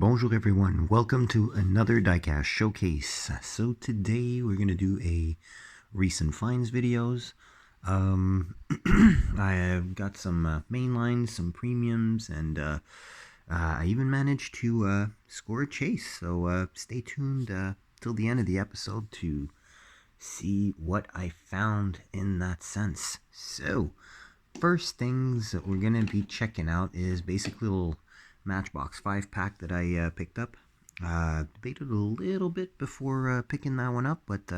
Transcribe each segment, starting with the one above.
Bonjour everyone, welcome to another diecast showcase. So today we're going to do a recent finds videos. I have got some mainlines, some premiums, and I even managed to score a chase. So stay tuned till the end of the episode to see what I found in that sense. So first things that we're going to be checking out is basically a little Matchbox 5-pack that I picked up. Debated a little bit before picking that one up, but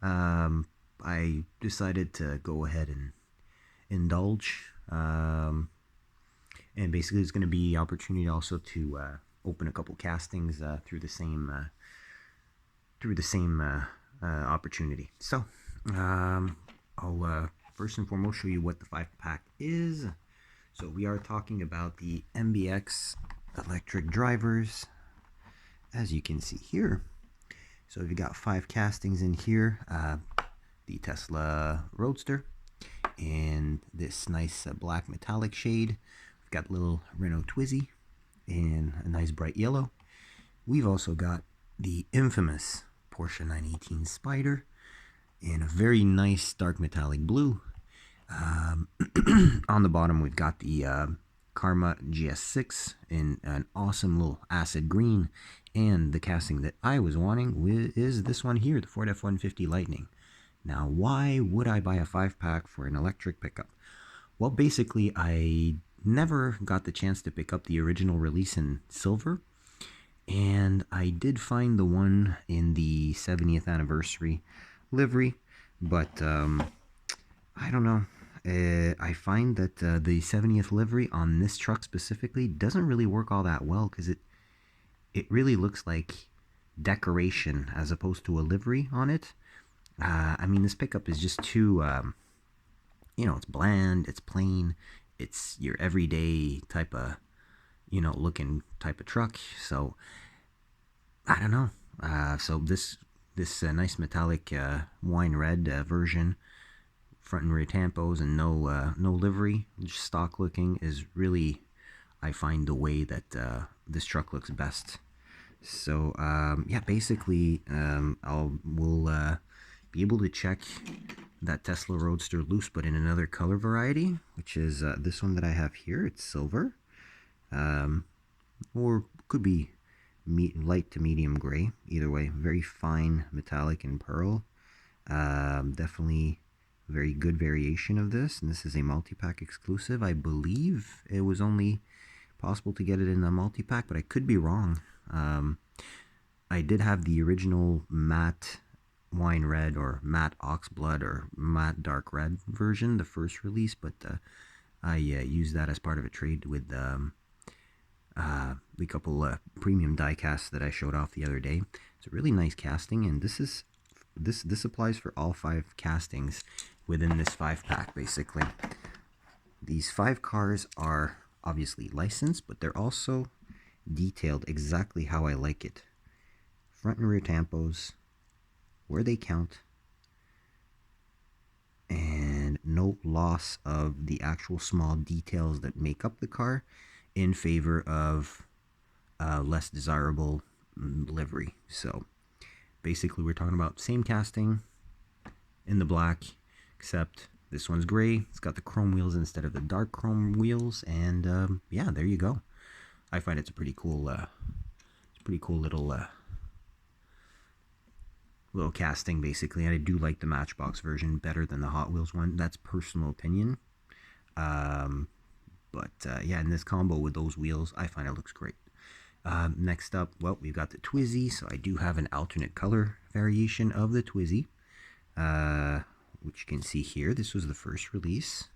I decided to go ahead and indulge. And basically, it's going to be opportunity also to open a couple castings through the same opportunity. So I'll first and foremost show you what the 5-pack is. So we are talking about the MBX electric drivers, as you can see here. So we've got 5 castings in here, the Tesla Roadster, and this nice black metallic shade. We've got little Renault Twizy in a nice bright yellow. We've also got the infamous Porsche 918 Spider in a very nice dark metallic blue. On the bottom, we've got the Karma GS6 in an awesome little acid green, and the casting that I was wanting is this one here, the Ford F-150 Lightning. Now, why would I buy a 5-pack for an electric pickup? Well, basically, I never got the chance to pick up the original release in silver, and I did find the one in the 70th anniversary livery, but I don't know. I find that the 70th livery on this truck specifically doesn't really work all that well, because it really looks like decoration as opposed to a livery on it. I mean, this pickup is just too, it's bland, it's plain, it's your everyday type of, looking type of truck. So I don't know. So this nice metallic wine red version, front and rear tampos, and no livery, just stock looking, is really, I find, the way that this truck looks best. So yeah, basically we'll be able to check that Tesla Roadster loose, but in another color variety, which is this one that I have here. It's silver, or could be light to medium gray. Either way, very fine metallic and pearl. Definitely very good variation of this, and this is a multi-pack exclusive. I believe it was only possible to get it in a multi-pack, but I could be wrong. I did have the original matte wine red, or matte oxblood, or matte dark red version, the first release, but I used that as part of a trade with the couple premium die casts that I showed off the other day. It's a really nice casting, and this applies for all 5 castings within this 5-pack. Basically, these 5 cars are obviously licensed, but they're also detailed exactly how I like it. Front and rear tampos where they count, and no loss of the actual small details that make up the car in favor of less desirable livery. So basically, we're talking about same casting in the black, except this one's gray. It's got the chrome wheels instead of the dark chrome wheels, and yeah, there you go. I find it's a pretty cool, little casting, basically. And I do like the Matchbox version better than the Hot Wheels one. That's personal opinion. But yeah, in this combo with those wheels, I find it looks great. Next up, well, we've got the Twizy. So I do have an alternate color variation of the Twizy, which you can see here. This was the first release,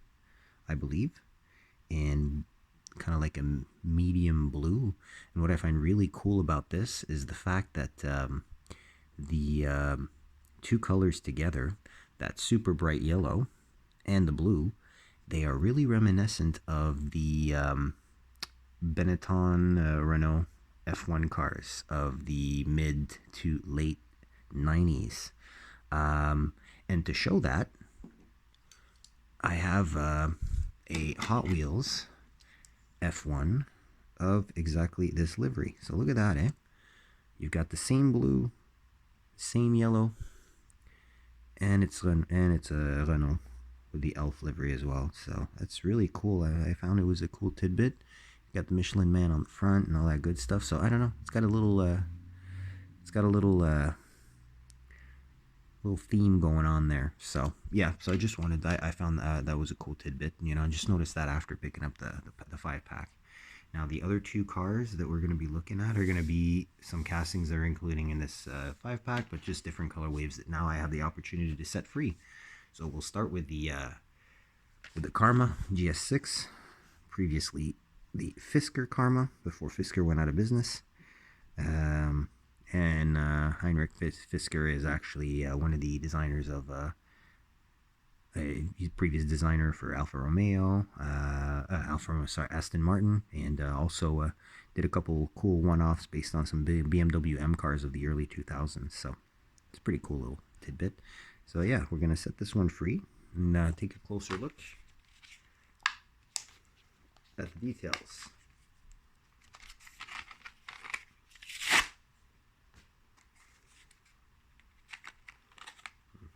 I believe, and kind of like a medium blue. And what I find really cool about this is the fact that the 2 colors together, that super bright yellow and the blue, they are really reminiscent of the Benetton Renault F1 cars of the mid to late 90s. And to show that, I have a Hot Wheels F1 of exactly this livery. So look at that, eh? You've got the same blue, same yellow, and it's a Renault with the elf livery as well. So that's really cool. I found it was a cool tidbit. You got the Michelin Man on the front and all that good stuff. So I don't know. It's got a little little theme going on there. So yeah, so I just wanted I found that was a cool tidbit. You know, I just noticed that after picking up the 5-pack. Now the other two cars that we're going to be looking at are going to be some castings that are including in this 5-pack, but just different color waves that now I have the opportunity to set free. So we'll start with the Karma GS6, previously the Fisker Karma before Fisker went out of business. And Heinrich Fisker is actually one of the designers of a previous designer for Aston Martin, and also did a couple cool one-offs based on some big BMW M cars of the early 2000s. So it's a pretty cool little tidbit. So yeah, we're gonna set this one free and take a closer look at the details.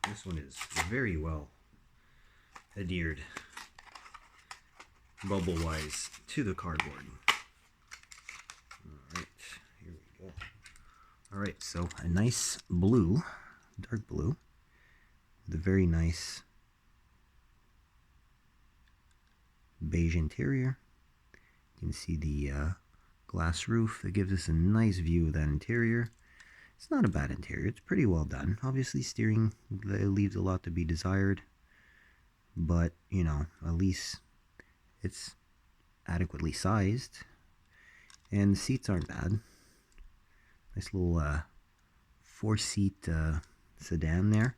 This one is very well adhered, bubble-wise, to the cardboard. Alright, here we go. Alright, so a nice blue, dark blue, with a very nice beige interior. You can see the glass roof that gives us a nice view of that interior. It's not a bad interior. It's pretty well done. Obviously, steering leaves a lot to be desired, but, you know, at least it's adequately sized. And the seats aren't bad. Nice little 4-seat sedan there.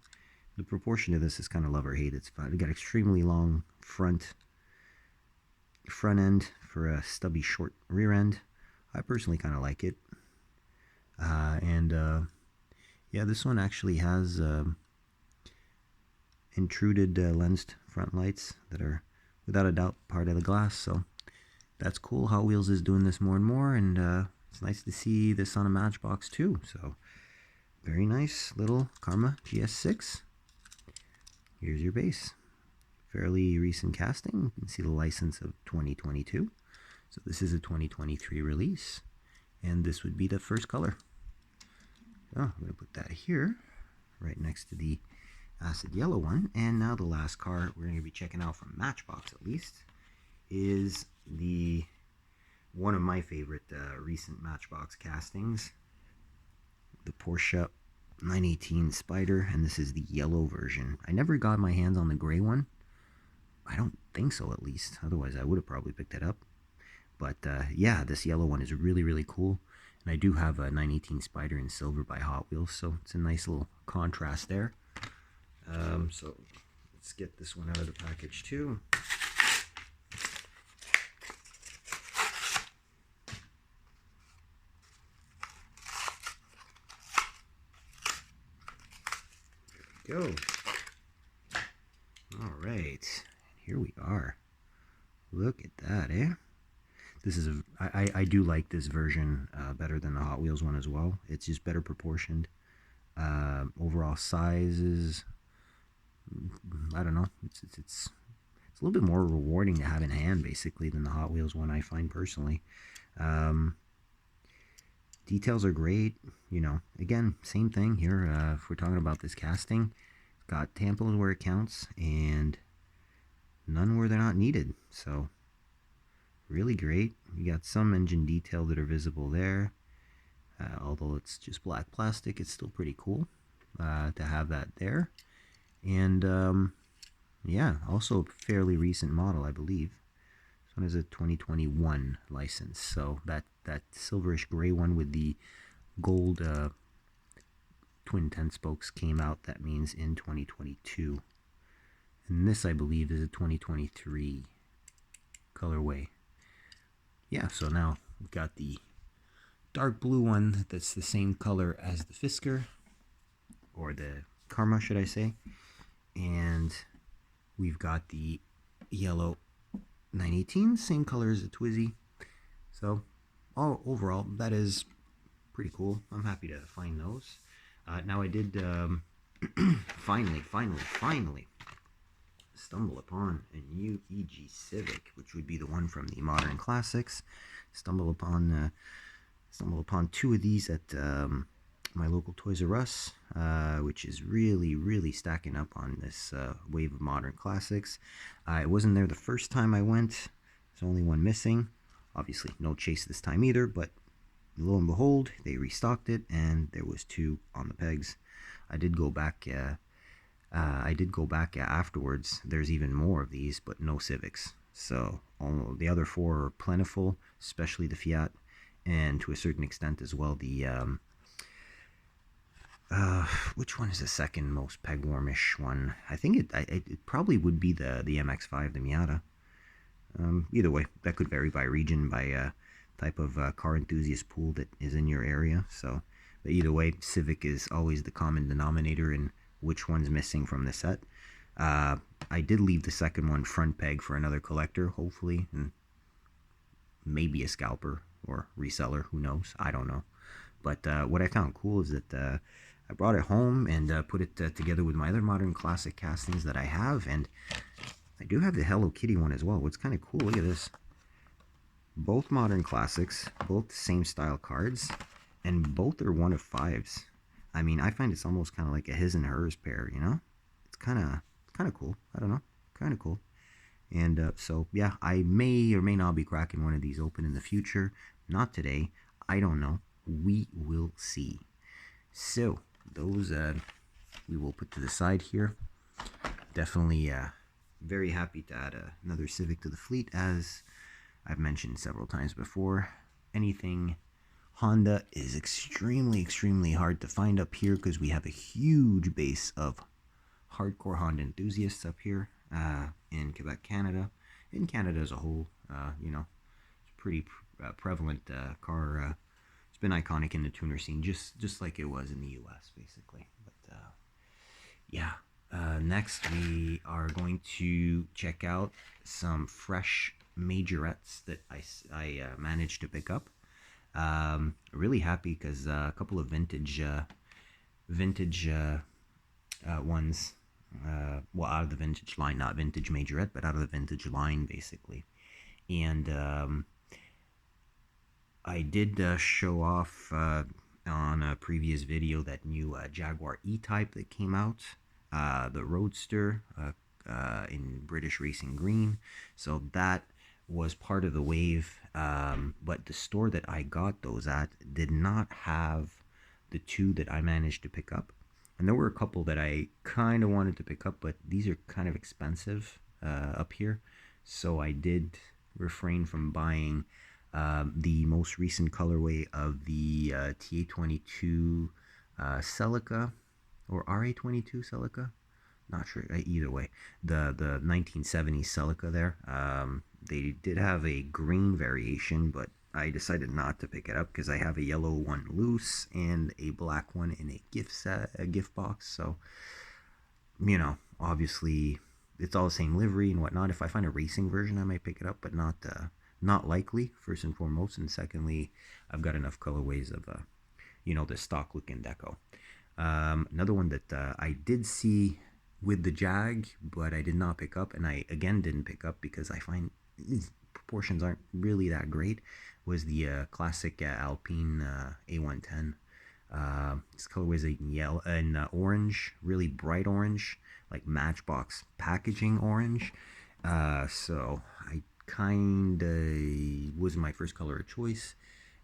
The proportion of this is kind of love or hate. It's fun. It got extremely long front end for a stubby short rear end. I personally kind of like it. Yeah, this one actually has intruded lensed front lights that are without a doubt part of the glass, so that's cool. Hot Wheels is doing this more and more, and it's nice to see this on a Matchbox too. So very nice little Karma GS6. Here's your base. Fairly recent casting. You can see the license of 2022. So this is a 2023 release, and this would be the first color. So I'm going to put that here, right next to the acid yellow one. And now the last car we're going to be checking out from Matchbox, at least, is the one of my favorite recent Matchbox castings, the Porsche 918 Spyder, and this is the yellow version. I never got my hands on the gray one. I don't think so, at least. Otherwise, I would have probably picked it up. But yeah, this yellow one is really, really cool. And I do have a 918 Spyder in silver by Hot Wheels, so it's a nice little contrast there. So let's get this one out of the package too. There we go. All right, here we are. Look at that, eh? This is I do like this version better than the Hot Wheels one as well. It's just better proportioned. Overall sizes, I don't know. It's a little bit more rewarding to have in hand basically than the Hot Wheels one, I find personally. Details are great. You know, again, same thing here. If we're talking about this casting, got tampons where it counts and none where they're not needed. So really great. You got some engine detail that are visible there. Although it's just black plastic, it's still pretty cool to have that there. And yeah, also a fairly recent model, I believe. This one is a 2021 license. So that silverish gray one with the gold twin 10 spokes came out. That means in 2022. And this, I believe, is a 2023 colorway. Yeah, so now we've got the dark blue one that's the same color as the Fisker, or the Karma, should I say. And we've got the yellow 918, same color as the Twizy. So overall, that is pretty cool. I'm happy to find those. Now I did finally stumble upon a new EG Civic, which would be the one from the Modern Classics. Stumble upon two of these at my local Toys R Us, which is really stacking up on this wave of Modern Classics. It wasn't there the first time I went. There's only one missing. Obviously, no chase this time either, but lo and behold, they restocked it, and there was two on the pegs. I did go back. Afterwards. There's even more of these, but no Civics. So the other four are plentiful, especially the Fiat, and to a certain extent as well the which one is the second most peg warmish one? I think it probably would be the MX-5, the Miata. Either way, that could vary by region, by type of car enthusiast pool that is in your area. So, but either way, Civic is always the common denominator in which one's missing from the set. I did leave the second one front peg for another collector, hopefully, and maybe a scalper or reseller, who knows, I don't know. But what I found cool is that I brought it home and put it together with my other Modern Classic castings that I have, and I do have the Hello Kitty one as well. What's kind of cool, look at this. Both Modern Classics, both the same style cards, and both are 1 of 5s. I mean, I find it's almost kind of like a his and hers pair, you know? It's kind of cool. I don't know. Kind of cool. And so, yeah, I may or may not be cracking one of these open in the future. Not today. I don't know. We will see. So, those we will put to the side here. Definitely very happy to add another Civic to the fleet, as I've mentioned several times before. Anything Honda is extremely hard to find up here because we have a huge base of hardcore Honda enthusiasts up here in Quebec, Canada. In Canada as a whole, you know, it's a pretty prevalent car. It's been iconic in the tuner scene, just like it was in the U.S. basically. But yeah, next we are going to check out some fresh Majorettes that I managed to pick up. Really happy because a couple of vintage ones, well, out of the vintage line, not vintage Majorette, but out of the vintage line basically. And I did show off on a previous video that new Jaguar E-Type that came out, the Roadster in British Racing Green. So that was part of the wave, but the store that I got those at did not have the two that I managed to pick up. And there were a couple that I kind of wanted to pick up, but these are kind of expensive up here. So I did refrain from buying the most recent colorway of the TA22 Celica, or RA22 Celica. Not sure, either way. The 1970s Celica there. They did have a green variation, but I decided not to pick it up because I have a yellow one loose and a black one in a gift box. So, you know, obviously it's all the same livery and whatnot. If I find a racing version, I might pick it up, but not likely, first and foremost. And secondly, I've got enough colorways of you know, the stock looking deco. Another one that I did see with the Jag, but I did not pick up, and I again didn't pick up because I find these proportions aren't really that great, was the classic Alpine A110. This colorway is in yellow and orange, really bright orange, like Matchbox packaging orange. So I kinda was my first color of choice,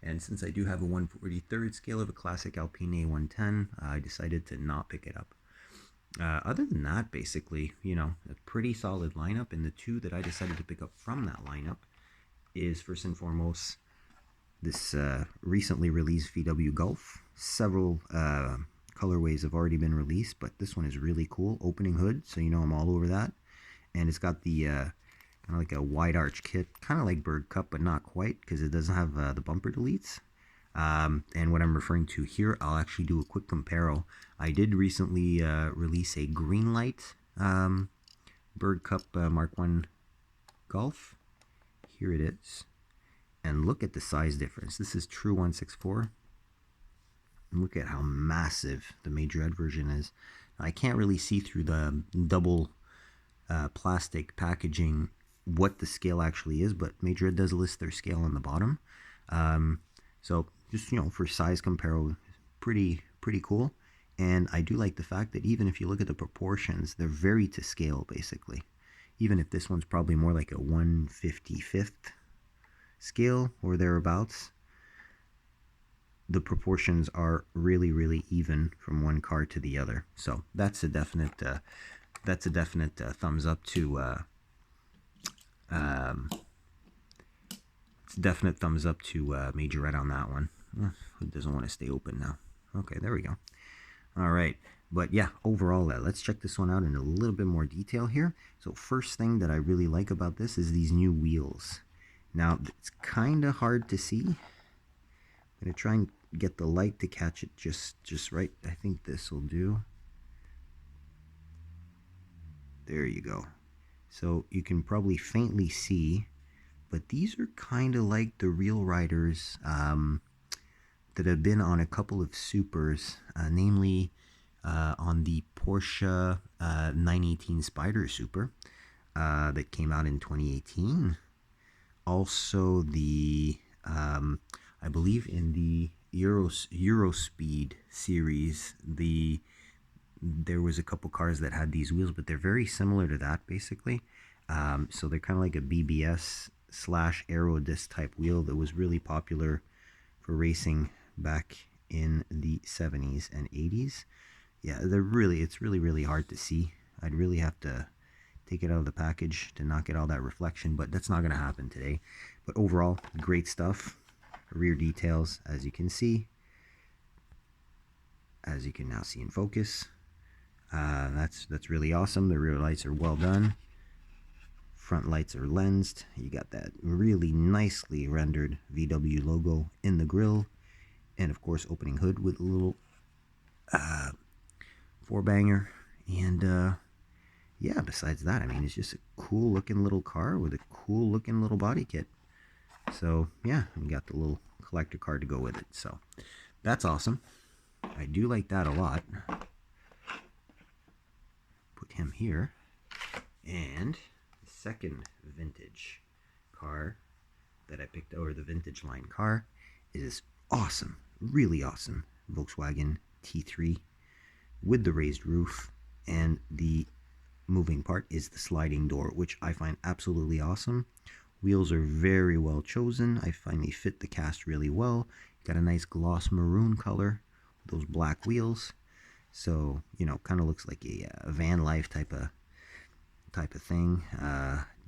and since I do have a 1/43rd scale of a classic Alpine A110, I decided to not pick it up. Other than that, basically, you know, a pretty solid lineup. And the two that I decided to pick up from that lineup is, first and foremost, this recently released VW Golf. Several colorways have already been released, but this one is really cool. Opening hood, so you know I'm all over that. And it's got the kind of like a wide arch kit, kind of like Bird Cup, but not quite, because it doesn't have the bumper deletes. And what I'm referring to here, I'll actually do a quick comparo. I did recently release a green light Bird Cup Mark 1 Golf. Here it is. And look at the size difference. This is true 164. And look at how massive the Majorette version is. I can't really see through the double plastic packaging what the scale actually is, but Majorette does list their scale on the bottom. So just, you know, for size comparison, pretty cool. And I do like the fact that even if you look at the proportions, they're very to scale, basically. Even if this one's probably more like a 1/55th scale or thereabouts, the proportions are really even from one car to the other. So that's a definite thumbs up to it's a definite thumbs up to Majorette on that one. It doesn't want to stay open now. Okay, there we go. All right, but yeah, overall, let's check this one out in a little bit more detail here. So first thing that I really like about this is these new wheels. Now, it's kind of hard to see. I'm going to try and get the light to catch it just right. I think this will do. There you go. So you can probably faintly see, but these are kind of like the real riders that have been on a couple of supers, namely on the Porsche 918 Spyder Super that came out in 2018. Also the, I believe in the Eurospeed series, there was a couple cars that had these wheels, but they're very similar to that, basically. So they're kind of like a BBS / Aero disc type wheel that was really popular for racing back in the 70s and 80s. Yeah, it's really hard to see. I'd really have to take it out of the package to not get all that reflection, but that's not going to happen today. But overall, great stuff. Rear details, as you can see, as you can now see in focus. That's really awesome. The rear lights are well done. Front lights are lensed. You got that really nicely rendered VW logo in the grille, and of course opening hood with a little four banger. And yeah, besides that, I mean, it's just a cool looking little car with a cool looking little body kit. So yeah, we got the little collector card to go with it. So that's awesome. I do like that a lot. Put him here. And the second vintage car that I picked, or the vintage line car, is awesome, really awesome Volkswagen T3 with the raised roof, and the moving part is the sliding door, which I find absolutely awesome. Wheels are very well chosen. I find they fit the cast really well. Got a nice gloss maroon color with those black wheels. So, you know, kind of looks like a van life type of thing.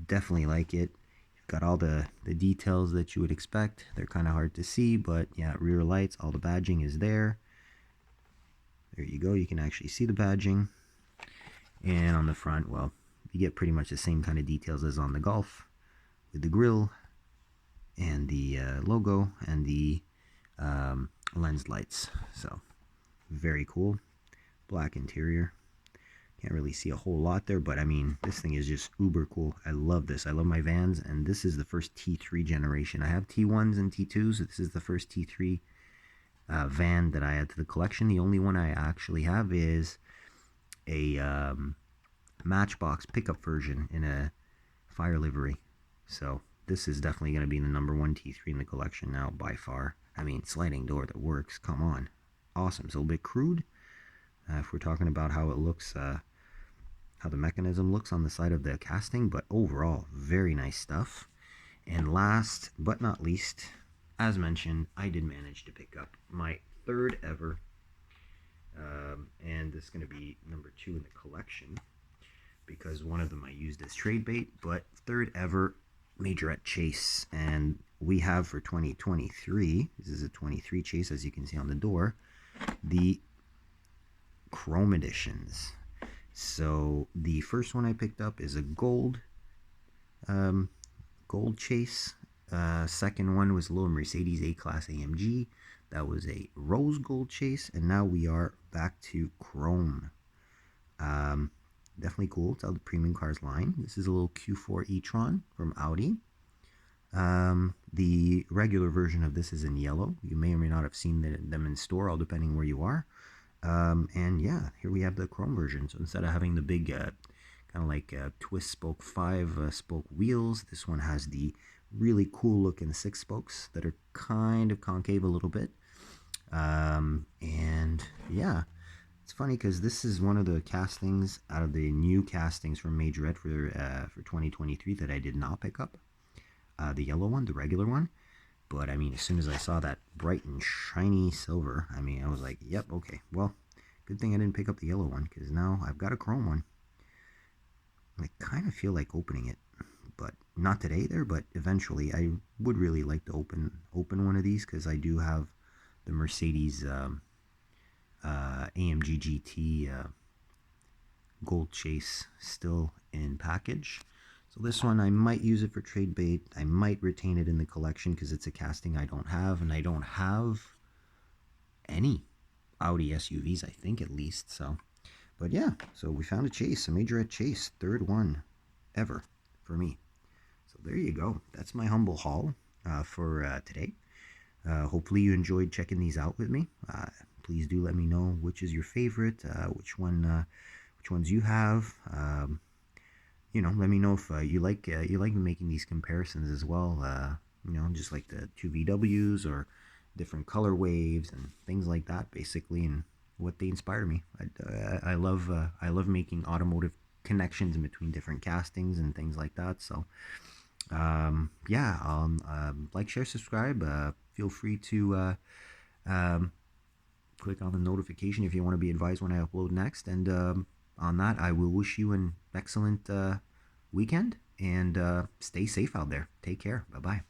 Definitely like it. You've got all the details that you would expect. They're kind of hard to see, but yeah, rear lights, all the badging is there. There you go. You can actually see the badging. And on the front, well, you get pretty much the same kind of details as on the Golf, with the grille and the logo and the lens lights. So very cool. Black interior. Can't really see a whole lot there, but I mean, this thing is just uber cool. I love this. I love my vans, and this is the first T3 generation. I have T1s and T2s. So this is the first T3 van that I add to the collection. The only one I actually have is a Matchbox pickup version in a fire livery. So this is definitely going to be the #1 T3 in the collection now, by far. I mean, sliding door that works. Come on. Awesome. It's a little bit crude. If we're talking about how it looks, how the mechanism looks on the side of the casting, but overall, very nice stuff. And last but not least, as mentioned, I did manage to pick up my third ever, and this is going to be #2 in the collection, because one of them I used as trade bait, but third ever Majorette Chase. And we have for 2023, this is a 23 Chase, as you can see on the door, the Chrome editions. So the first one I picked up is a gold Chase. Second one was a little Mercedes A-Class AMG. That was a rose gold Chase, and now we are back to chrome. Definitely cool. It's out of the premium cars line. This is a little Q4 e-tron from Audi. The regular version of this is in yellow. You may or may not have seen them in store, all depending where you are. And yeah, here we have the chrome version. So instead of having the big kind of like twist spoke 5 spoke wheels, this one has the really cool looking 6 spokes that are kind of concave a little bit. And yeah, it's funny because this is one of the castings out of the new castings from Majorette for 2023 that I did not pick up. The yellow one, the regular one. But I mean, as soon as I saw that bright and shiny silver, I mean, I was like, yep, okay. Well, good thing I didn't pick up the yellow one, because now I've got a chrome one. I kind of feel like opening it, but not today there, but eventually. I would really like to open one of these, because I do have the Mercedes AMG GT Gold Chase still in package. So this one, I might use it for trade bait. I might retain it in the collection because it's a casting I don't have, and I don't have any Audi SUVs, I think, at least. So, but yeah, so we found a Chase, a Majorette Chase, third one ever for me. So there you go. That's my humble haul for today. Hopefully you enjoyed checking these out with me. Please do let me know which is your favorite, which ones you have. You know, let me know if you like making these comparisons as well. You know, just like the two VWs or different color waves and things like that, basically, and what they inspire me. I love making automotive connections in between different castings and things like that. So yeah, like, share, subscribe. Feel free to click on the notification if you want to be advised when I upload next. And on that, I will wish you an excellent weekend, and stay safe out there. Take care. Bye-bye.